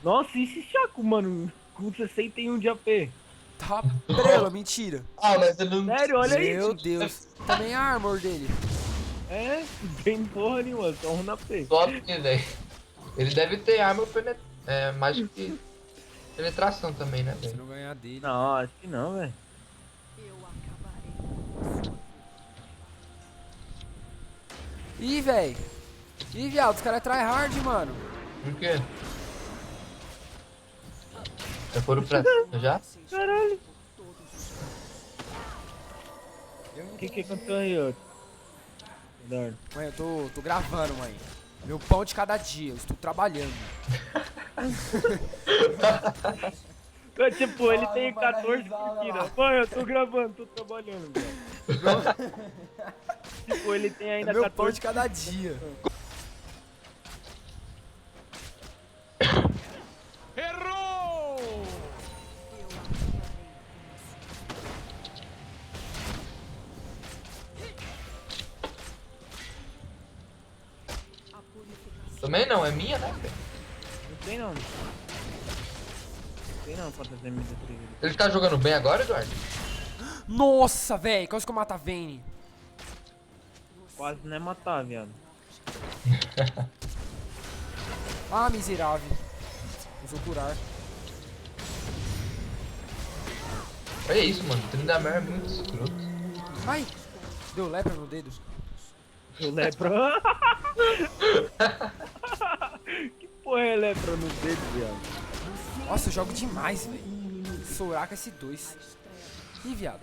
Nossa, e esse Chaco, mano? Com 61 de AP. Tá prela, mentira. Ah, mas ele não Sério, olha Meu isso. Deus. Também a armor dele. É, bem porra nenhuma, só um na P. top, velho. Ele deve ter arma mágica de penetração também, né, Se velho? não ganhar dele. Não, acho que não, velho. Ih, velho. Ih, viado, os caras é tryhard, mano. Por quê? Já foram pra cima já? Caralho. O que aconteceu aí, ó? Eduardo? Mãe, eu tô gravando, mãe. Meu pão de cada dia, eu estou trabalhando. Tipo, ele tem 14 curtidas. Mãe, eu tô gravando, tô trabalhando, velho. Tipo, ele tem É ainda meu pão 14. de cada dia. Errou! Também não, é minha, né, velho? Não tem não. Não tem não, fantasia MP3. Ele tá jogando bem agora, Eduardo? Nossa, velho, quase que eu mato a Vayne. Quase não é matar, viado. Ah, miserável. Usou curar. Olha isso, mano. O Tryndamere é muito escroto. Ai, deu lepra no dedo. O lepra. Que porra é lepra no dedo, viado? Nossa, eu jogo demais, velho. Soraka S2. Ih, viado.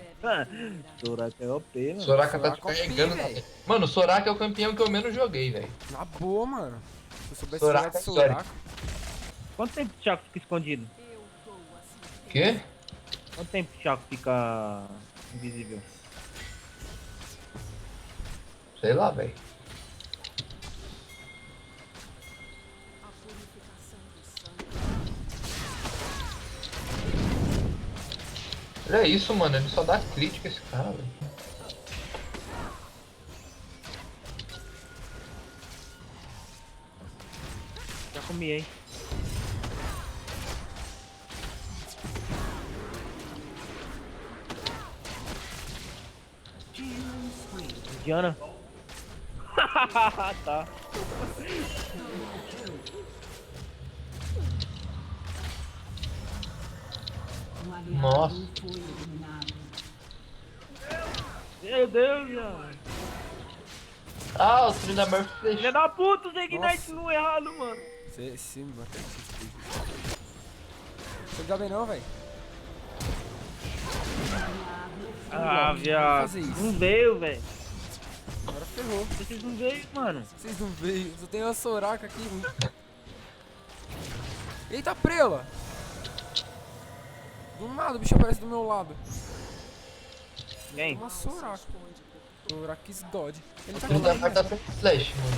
Soraka é OP, mano. Soraka tá Soraka te carregando. OP, velho. Mano, o Soraka é o campeão que eu menos joguei, velho. Na boa, mano. Se eu soubesse Soraka jogar de é história. Soraka. Quanto tempo o Chaco fica escondido? Quê? Quanto tempo o Chaco fica invisível? Sei lá, velho. Olha isso, mano. Ele só dá crítica esse cara, velho. Já comi, hein? Diana. Tá. Nossa. Meu Deus, mano. Ah, o Tryndamere Filha fechou. da puta, o Ignite Nossa. no errado, mano. Sim, mano. Não joga bem não, velho. Ah, Vou viado. fazer isso. Não veio, velho. Agora ferrou. Vocês não veio, mano. Vocês não veem. Só tem uma Soraka aqui ruim. Eita, prela. Do nada o bicho aparece do meu lado. Quem? Uma Soraka. Soraki's God. Ele O tá Tryndamere tá com sem flash, mano.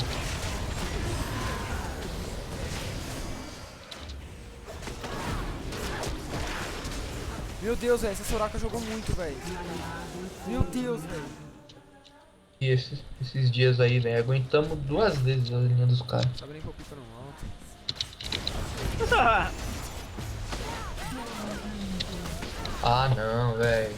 Meu Deus, velho. Essa Soraka jogou muito, velho. Meu Deus, velho. E esses dias aí, velho, aguentamos 2 vezes a linha dos caras. Tá bem que eu pico no alto. Ah, não, velho.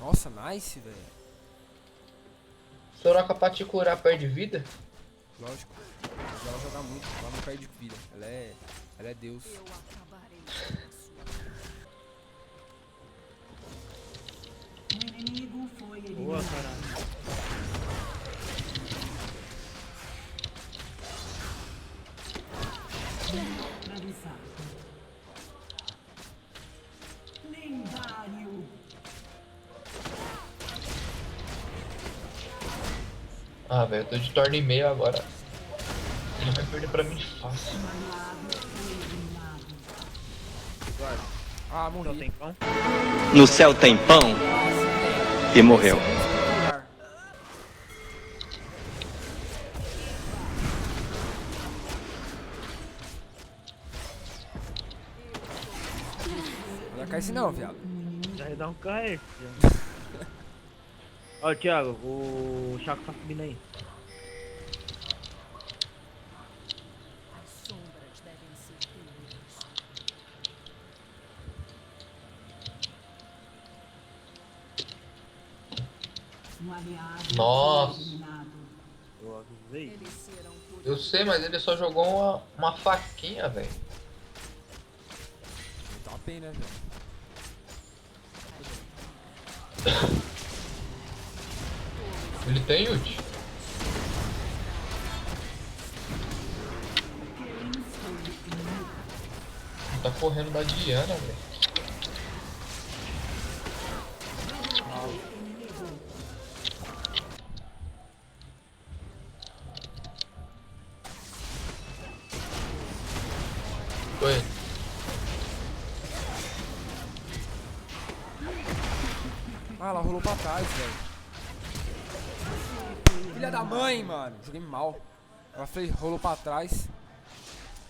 Nossa, nice, velho. Soraka pra te curar perde vida? Lógico. Se ela jogar muito, ela não perde vida. Ela é Deus. Boa, caralho. Ah, velho, eu tô de torno e meio agora. Ele vai perder pra mim fácil. Ah, Só morri. tem pão? No céu tem pão e morreu. Ela Vai cair não, viado. Já ia dar um KS. Ó, Thiago, o Chaco tá subindo aí. Sombras devem ser temidas. Nossa. Eu avisei. Eles serão por Eu sei, mas ele só jogou uma faquinha, velho. Tá uma pena, né, velho? Ele tem ult. Ele tá correndo da Diana, velho. Foi. Ah, ela rolou pra trás, velho. Filha da mãe, mano. Joguei mal. Ela fez, rolou pra trás.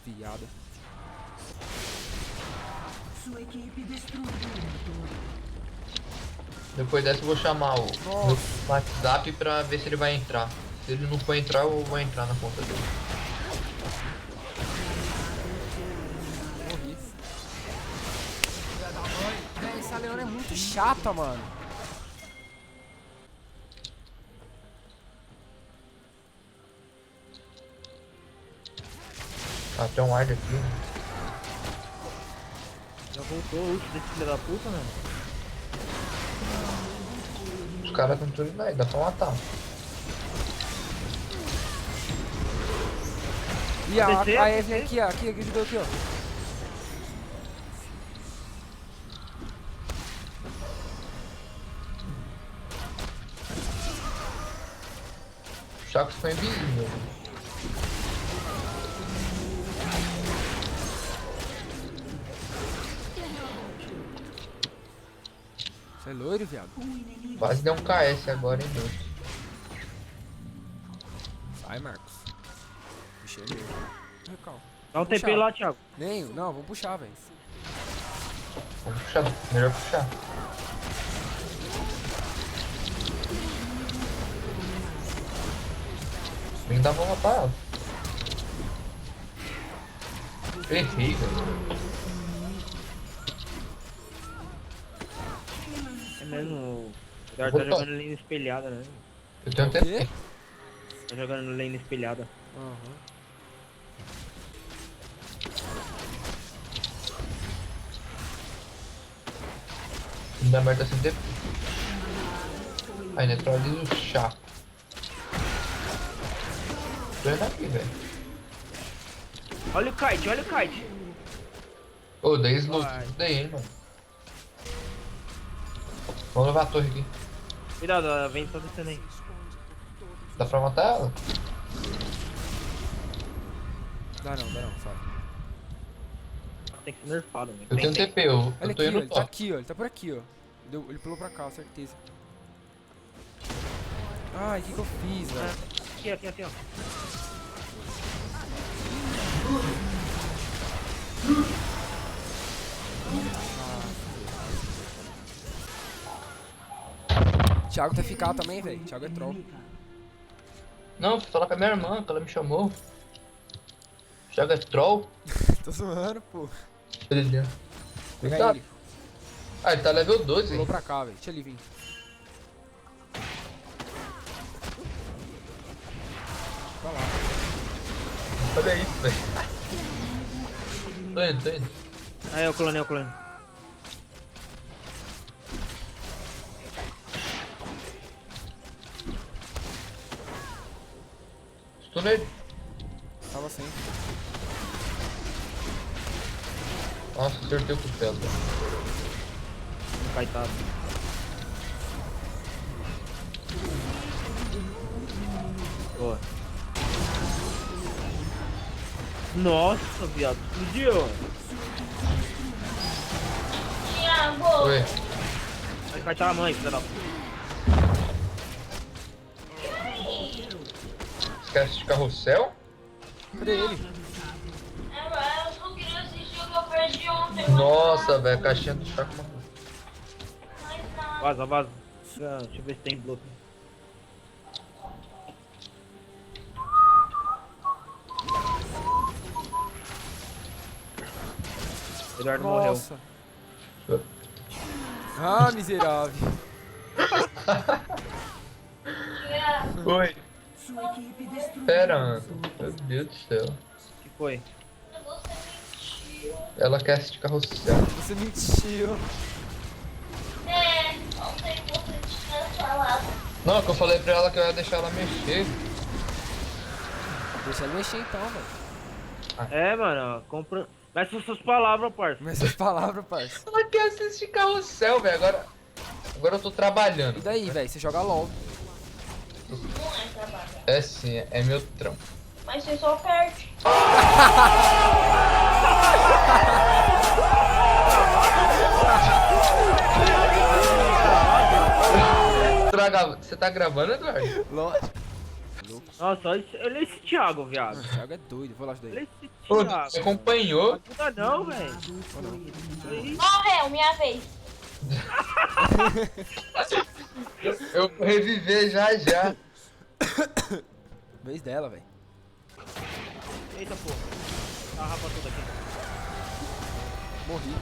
Viada. sua equipe destruiu o motor. Depois dessa eu vou chamar o Nossa. meu WhatsApp pra ver se ele vai entrar. Se ele não for entrar, eu vou entrar na conta dele. Morri. Filha da mãe. Véi, essa Leona é muito chata, mano. Ah, tem um ward aqui. Já voltou o ult desse filho da puta, mano. Os caras estão tudo aí, dá pra matar. E a Descer, Eve descer. aqui, ó. Aqui, ajudou aqui, ó. Os Chacos estão invisíveis. Você é loiro, viado? Quase deu um KS agora, hein, meu. Sai, Marcos. Puxei ele. Calma. Dá um TP Puxa. lá, Thiago. Nem, não, vamos puxar, velho. Vamos puxar, melhor puxar. Nem dá pra matar ela. Errei, velho. É mesmo. O Eduardo Vou tá to- jogando lane espelhada, né? Eu tenho O quê? TP. Tá jogando lane espelhada. Aham. Da merda sem TP. Aí neutraliza o Chaco. Tô indo aqui, velho. Olha o kite, olha o kite. Ô, dei slow, Vai. tudo daí, hein, mano. Vamos levar a torre aqui. Cuidado, a vem tá descendo aí. Dá pra matar ela? Dá não, sai. Tem que ser nerfado, velho. Eu tenho Tem. TP, eu Olha tô aqui, ó, indo ele tá top. aqui, ó. Ele tá por aqui, ó. Ele pulou pra cá, certeza. Ai, o que eu fiz, velho? Aqui, ó. Thiago tá ficado também, velho. Thiago é troll. Não, fui falar com a minha irmã, que ela me chamou. Joga troll. Tô zoando, pô. Ele... Pega Cuidado. ele. Ah, ele tá level 12, Pulou hein? pra cá, velho. Deixa ele vir. Vai lá. Olha isso, velho. Tô indo. Aí, o clone. Estou nele. Tava sem. Nossa, acertei o cutelo. Um caetado. Boa. Nossa, viado. Explodiu. Oi. Vai caetar a mãe, filha da puta. Esquece de carrossel? Cadê ele? Eu só queria assistir o que eu perdi ontem. Nossa, velho, a caixinha do Chaco matou. Vaza, vaza. Deixa eu ver se tem bloco. Eduardo morreu. Nossa. Ah, miserável. Oi. Sua equipe destruiu Pera, um Ana. Meu Deus do céu. O que foi? Ela quer assistir carrossel. Você mentiu. Ontem você tinha falado. Não, que eu falei pra ela que eu ia deixar ela mexer. Deixa ele mexer então, velho. É, mano, compra. Meça suas palavras, parça. Mas essas palavras, parça. Ela quer assistir carrossel, velho. Agora eu tô trabalhando. E daí, velho? Você joga LOL. Não é trabalho. É sim, é meu trampo. Mas você só perde. Você tá gravando, Eduardo? Lógico. Nossa, olha esse Thiago, viado. O Thiago é doido. Vou lá ajudar Olha ele. esse Pô, Thiago. você acompanhou? Ajuda não, velho. Morreu, minha vez. Eu vou reviver já já. Vez dela, velho. Eita, pô. Tá rapa tudo aqui. Morri.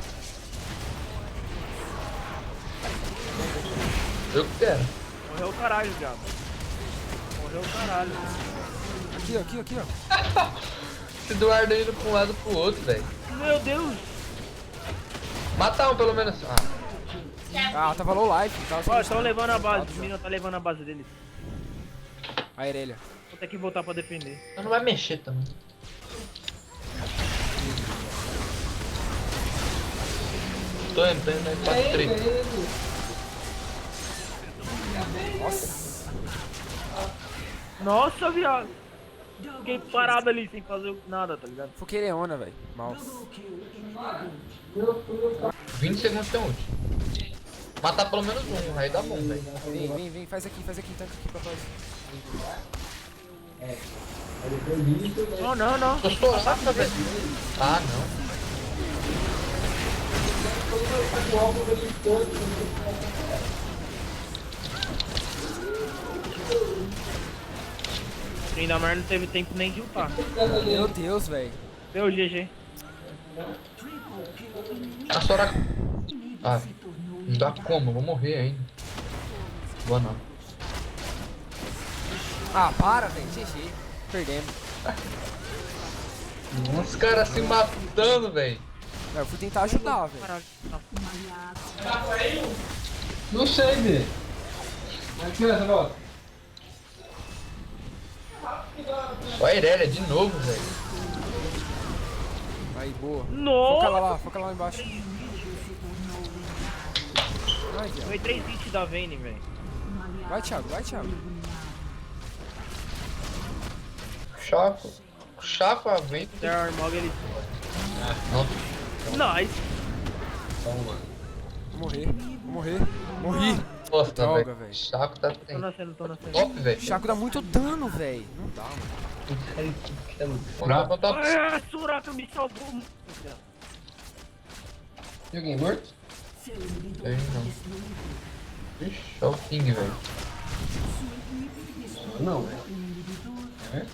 Eu quero. Morreu o caralho, viado. Morreu o caralho. Aqui, ó, aqui, aqui, ó. Esse Eduardo indo pra um lado pro outro, velho. Meu Deus. Mata um pelo menos. Ah, Ah, tava low life. Tava Ó, estão levando a base. O menino tá levando a base deles. A Irelia. Vou ter que voltar pra defender. não vai mexer também. Tô entrando aí pra treta. Nossa. Nossa, viado. Fiquei parado ali sem fazer nada, tá ligado? Foquei Leona, velho. Mouse. 20 segundos tem ult. Matar pelo menos um, aí dá bom, velho. Vem, vem, vem. Faz aqui, tanca aqui pra nós. Não, não, não. Tô estourado, velho. Ah, não. Ainda mais não teve tempo nem de upar. Meu Deus, velho. Deu GG. A Soraka. Ah, não dá como, eu vou morrer ainda. Boa não. Ah, para, velho. GG. Perdemos. Os caras se matando, velho. Eu fui tentar ajudar, velho. Caralho. Tá. Não sei, velho. Aqui nessa volta. Ó a Irelia de novo, velho. Aí, boa. Nossa! Foca lá embaixo. Vai, Thiago. Foi 3 hits da Vayne, velho. Vai, Thiago. Vai, Thiago. Chaco. Chaco a vento. Tem a Armog ele. Não. Nice! Vou morrer. Morri. Nossa, Droga, velho. velho. Chaco tá Tô tem. nascendo, tô nascendo. Top, velho. Chaco dá muito dano, velho. Não dá, mano. Bravo, top. Ah, Soraka me salvou. Tem alguém morto? Tem não. Ixi, só o King, velho. Não, velho.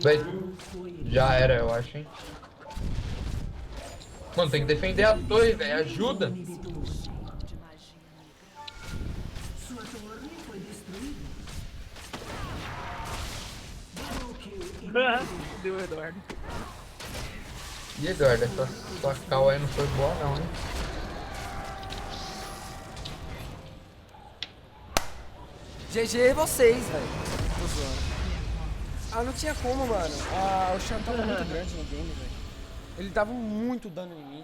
Velho, já era, eu acho, hein. Mano, tem que defender a torre, velho. Ajuda. Sua torre foi destruída. Deu Eduardo. E Eduardo, essa sua cal aí não foi boa não, hein. GG vocês, velho. Tô zoando. Ah, não tinha como, mano. Ah, o Shan tava muito grande no game, velho. Ele dava muito dano em mim.